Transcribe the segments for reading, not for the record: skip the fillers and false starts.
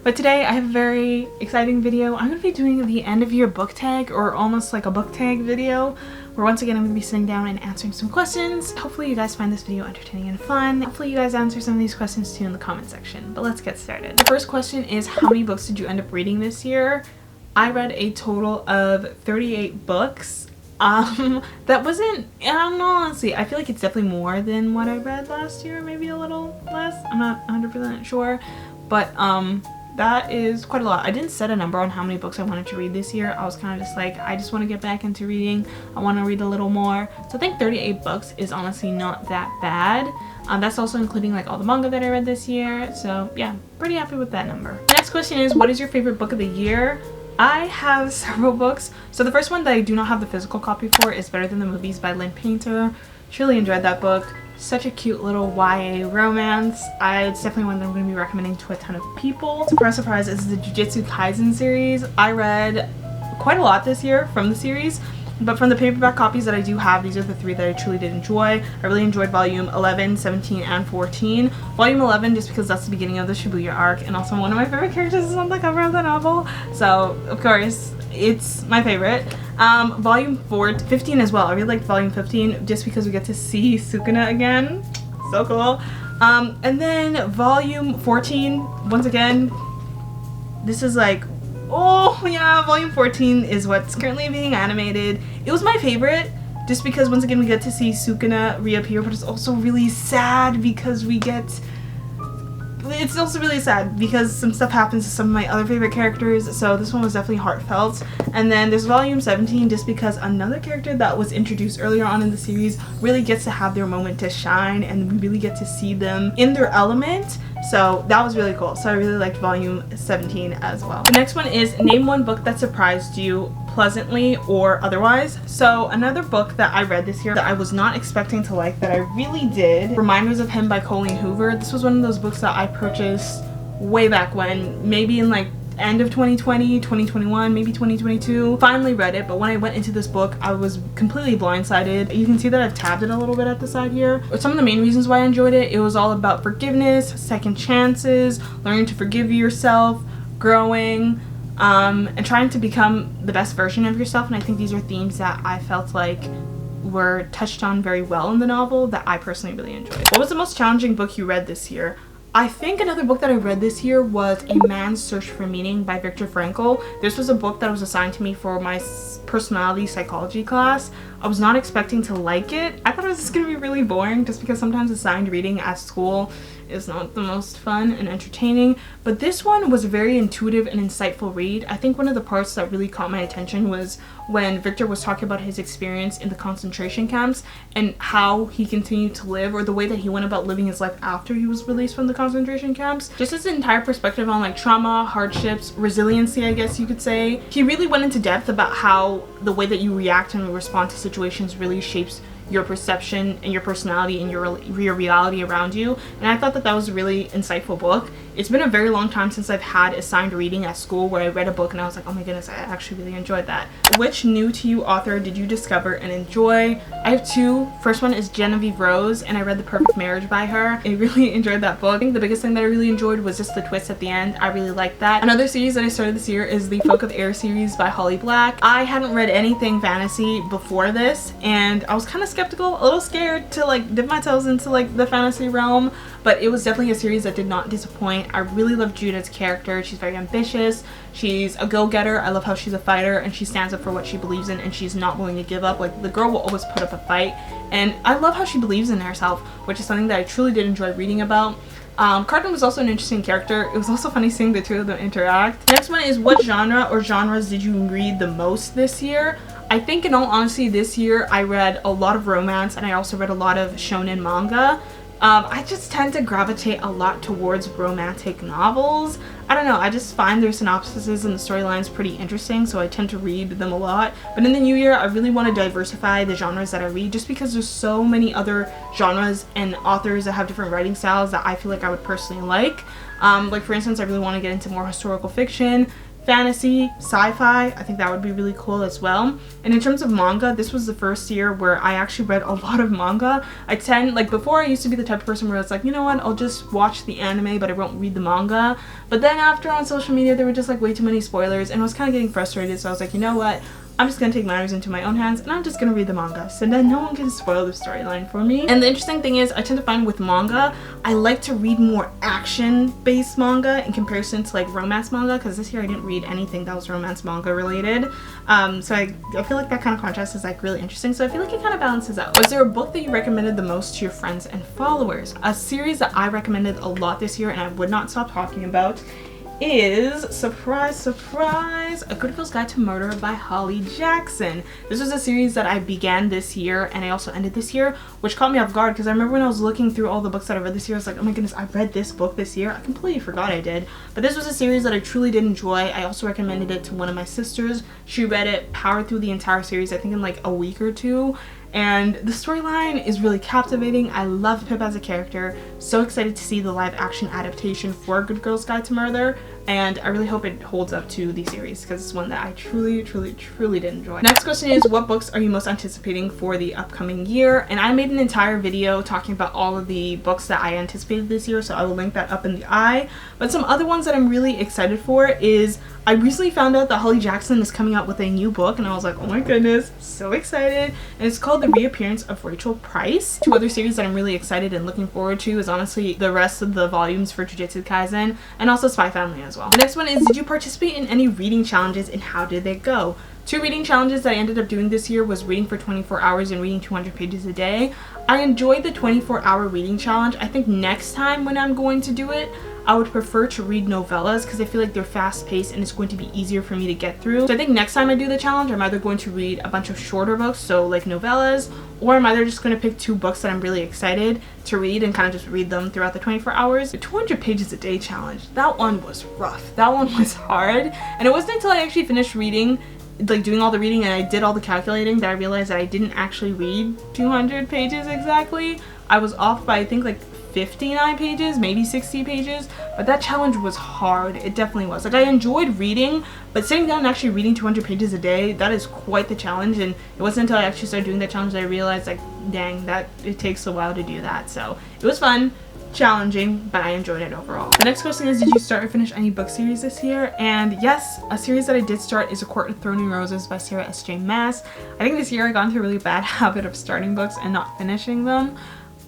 But today I have a very exciting video. I'm going to be doing the end of year book tag, or almost like a book tag video, where once again I'm going to be sitting down and answering some questions. Hopefully you guys find this video entertaining and fun. Hopefully you guys answer some of these questions too in the comment section. But let's get started. The first question is, how many books did you end up reading this year? I read a total of 38 books. That wasn't, I don't know, honestly, I feel like it's definitely more than what I read last year, maybe a little less, I'm not 100% sure, but that is quite a lot. I didn't set a number on how many books I wanted to read this year. I was kind of just like, I just want to get back into reading, I want to read a little more, so I think 38 books is honestly not that bad. That's also including like all the manga that I read this year, so yeah, pretty happy with that number. The next question is, what is your favorite book of the year? I have several books. So the first one that I do not have the physical copy for is Better Than the Movies by Lynn Painter. Truly enjoyed that book. Such a cute little YA romance. It's definitely one that I'm going to be recommending to a ton of people. Surprise, surprise, it's the Jujutsu Kaisen series. I read quite a lot this year from the series, but from the paperback copies that I do have, these are the three that I truly did enjoy. I really enjoyed volume 11, 17, and 14. Volume 11 just because that's the beginning of the Shibuya arc, and also one of my favorite characters is on the cover of the novel. So, of course, it's my favorite. Volume 15 as well. I really liked volume 15 just because we get to see Sukuna again. So cool. And then volume 14, once again, this is like, oh yeah, volume 14 is what's currently being animated. It was my favorite just because once again we get to see Sukuna reappear, but it's also really sad because it's also really sad because some stuff happens to some of my other favorite characters, so this one was definitely heartfelt. And then there's volume 17 just because another character that was introduced earlier on in the series really gets to have their moment to shine, and we really get to see them in their element. So that was really cool. So I really liked volume 17 as well. The next one is, name one book that surprised you pleasantly or otherwise. So another book that I read this year that I was not expecting to like that I really did, Reminders of Him by Colleen Hoover. This was one of those books that I purchased way back when, maybe in like end of 2020, 2021, maybe 2022. Finally read it, but when I went into this book, I was completely blindsided. You can see that I've tabbed it a little bit at the side here. Some of the main reasons why I enjoyed it, it was all about forgiveness, second chances, learning to forgive yourself, growing, and trying to become the best version of yourself. And I think these are themes that I felt like were touched on very well in the novel that I personally really enjoyed. What was the most challenging book you read this year? I think another book that I read this year was A Man's Search for Meaning by Viktor Frankl. This was a book that was assigned to me for my personality psychology class. I was not expecting to like it. I thought it was just going to be really boring just because sometimes assigned reading at school is not the most fun and entertaining, but this one was a very intuitive and insightful read. I think one of the parts that really caught my attention was when Victor was talking about his experience in the concentration camps and how he continued to live, or the way that he went about living his life after he was released from the concentration camps. Just his entire perspective on like trauma, hardships, resiliency, I guess you could say. He really went into depth about how the way that you react and respond to situations really shapes your perception and your personality and your reality around you, and I thought that that was a really insightful book. It's been a very long time since I've had assigned reading at school where I read a book and I was like, oh my goodness, I actually really enjoyed that. Which new to you author did you discover and enjoy? I have two. First one is Genevieve Rose, and I read The Perfect Marriage by her. I really enjoyed that book. I think the biggest thing that I really enjoyed was just the twist at the end. I really liked that. Another series that I started this year is the Folk of Air series by Holly Black. I hadn't read anything fantasy before this, and I was kind of skeptical, a little scared to like dip my toes into like the fantasy realm, but it was definitely a series that did not disappoint. I really love Judith's character. She's very ambitious, she's a go-getter. I love how she's a fighter and she stands up for what she believes in, and she's not willing to give up. Like, the girl will always put up a fight, and I love how she believes in herself, which is something that I truly did enjoy reading about. Carton was also an interesting character. It was also funny seeing the two of them interact. The next one is, what genre or genres did you read the most this year? I think in all honesty this year I read a lot of romance, and I also read a lot of shonen manga. I just tend to gravitate a lot towards romantic novels. I don't know, I just find their synopsises and the storylines pretty interesting, so I tend to read them a lot. But in the new year, I really want to diversify the genres that I read, just because there's so many other genres and authors that have different writing styles that I feel like I would personally like. Like for instance, I really want to get into more historical fiction, fantasy, sci-fi, I think that would be really cool as well. And in terms of manga, this was the first year where I actually read a lot of manga. I tend, like before I used to be the type of person where it's like, you know what, I'll just watch the anime but I won't read the manga. But then after on social media there were just like way too many spoilers and I was kind of getting frustrated, so I was like, you know what, I'm just gonna take matters into my own hands and I'm just gonna read the manga so then no one can spoil the storyline for me. And the interesting thing is I tend to find with manga, I like to read more action-based manga in comparison to like romance manga, because this year I didn't read anything that was romance manga related. So I feel like that kind of contrast is like really interesting, so I feel like it kind of balances out. Was there a book that you recommended the most to your friends and followers? A series that I recommended a lot this year and I would not stop talking about is, surprise surprise, A Good Girl's Guide to Murder by Holly Jackson. This was a series that I began this year and I also ended this year, which caught me off guard because I remember when I was looking through all the books that I read this year, I was like, oh my goodness, I read this book this year. I completely forgot I did. But this was a series that I truly did enjoy. I also recommended it to one of my sisters. She read it, powered through the entire series, I think in like a week or two. And the storyline is really captivating. I love Pip as a character. So excited to see the live action adaptation for Good Girl's Guide to Murder. And I really hope it holds up to the series because it's one that I truly did enjoy. Next question is, what books are you most anticipating for the upcoming year? And I made an entire video talking about all of the books that I anticipated this year, so I will link that up in the eye. But some other ones that I'm really excited for is, I recently found out that Holly Jackson is coming out with a new book and I was like, oh my goodness, so excited. And it's called The Reappearance of Rachel Price. Two other series that I'm really excited and looking forward to is honestly the rest of the volumes for Jujutsu Kaisen and also Spy Family as well. The next one is, did you participate in any reading challenges and how did they go? Two reading challenges that I ended up doing this year was reading for 24 hours and reading 200 pages a day. I enjoyed the 24-hour reading challenge. I think next time when I'm going to do it, I would prefer to read novellas because I feel like they're fast-paced and it's going to be easier for me to get through. So I think next time I do the challenge, I'm either going to read a bunch of shorter books, so like novellas, or I'm either just going to pick two books that I'm really excited to read and kind of just read them throughout the 24 hours. The 200 pages a day challenge, that one was rough. That one was hard. And it wasn't until I actually finished reading, like doing all the reading and I did all the calculating, that I realized that I didn't actually read 200 pages exactly. I was off by I think like 59 pages, maybe 60 pages, but that challenge was hard. It definitely was. Like, I enjoyed reading, but sitting down and actually reading 200 pages a day, that is quite the challenge. And it wasn't until I actually started doing that challenge that I realized, like, dang, that it takes a while to do that. So it was fun, challenging, but I enjoyed it overall. The next question is, did you start or finish any book series this year? And yes, a series that I did start is A Court of Thorn and Roses by Sarah S.J. Maas. I think this year I got into a really bad habit of starting books and not finishing them.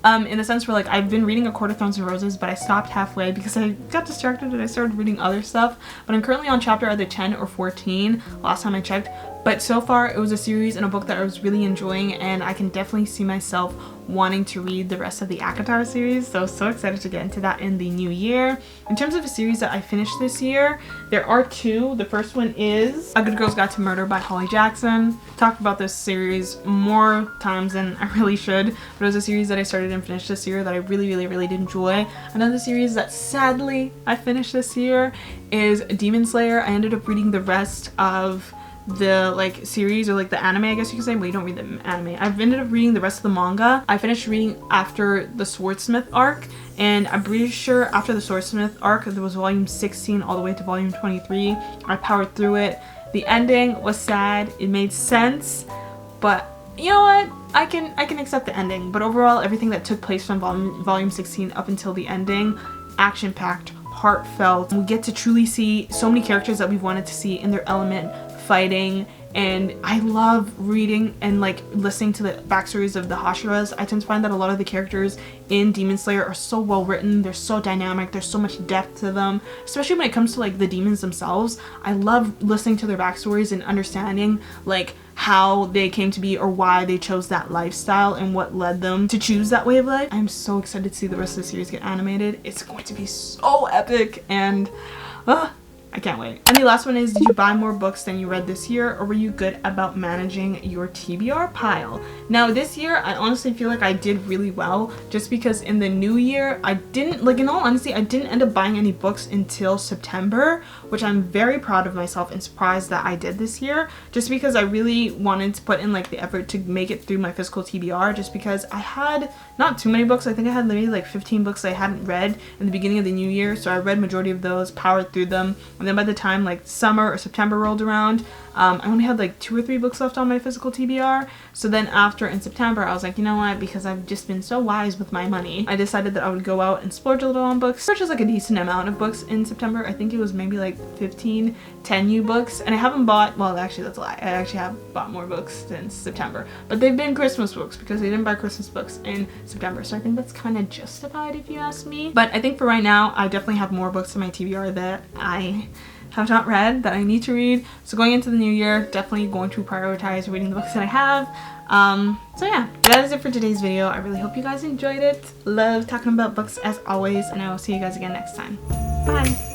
In the sense where like I've been reading A Court of Thorns and Roses, but I stopped halfway because I got distracted and I started reading other stuff. But I'm currently on chapter either 10 or 14 last time I checked. But so far it was a series and a book that I was really enjoying, and I can definitely see myself wanting to read the rest of the ACOTAR series, so excited to get into that in the new year. In terms of a series that I finished this year, there are two. The first one is A Good Girl's Guide to Murder by Holly Jackson. Talked about this series more times than I really should, but it was a series that I started and finished this year that I really did enjoy. Another series that sadly I finished this year is Demon Slayer. I ended up reading the rest of the like series, or like the anime, I guess you could say. Well, you don't read the anime. I've ended up reading the rest of the manga. I finished reading after the Swordsmith arc, and I'm pretty sure after the Swordsmith arc there was volume 16 all the way to volume 23. I powered through it. The ending was sad. It made sense, but you know what? I can accept the ending. But overall, everything that took place from volume 16 up until the ending, action-packed, heartfelt. We get to truly see so many characters that we've wanted to see in their element, fighting, and I love reading and like listening to the backstories of the Hashiras. I tend to find that a lot of the characters in Demon Slayer are so well written, they're so dynamic, there's so much depth to them, especially when it comes to like the demons themselves. I love listening to their backstories and understanding like how they came to be or why they chose that lifestyle and what led them to choose that way of life. I'm so excited to see the rest of the series get animated. It's going to be so epic, and I can't wait. And the last one is, did you buy more books than you read this year, or were you good about managing your TBR pile? Now this year, I honestly feel like I did really well, just because in the new year, I didn't, like in all honesty, I didn't end up buying any books until September, which I'm very proud of myself and surprised that I did this year, just because I really wanted to put in like the effort to make it through my physical TBR, just because I had not too many books. I think I had maybe like 15 books I hadn't read in the beginning of the new year, so I read majority of those, powered through them, And then by the time like summer or September rolled around, I only had like 2 or 3 books left on my physical TBR. So then after in September, I was like, you know what, because I've just been so wise with my money, I decided that I would go out and splurge a little on books. Purchase like a decent amount of books in September. I think it was maybe like 10 new books. And I haven't bought, well actually that's a lie, I actually have bought more books since September. But they've been Christmas books because they didn't buy Christmas books in September. So I think that's kind of justified if you ask me. But I think for right now, I definitely have more books in my TBR that I have not read that I need to read. So going into the new year, definitely going to prioritize reading the books that I have. So yeah, that is it for today's video. I really hope you guys enjoyed it. Love talking about books as always, and I will see you guys again next time. Bye!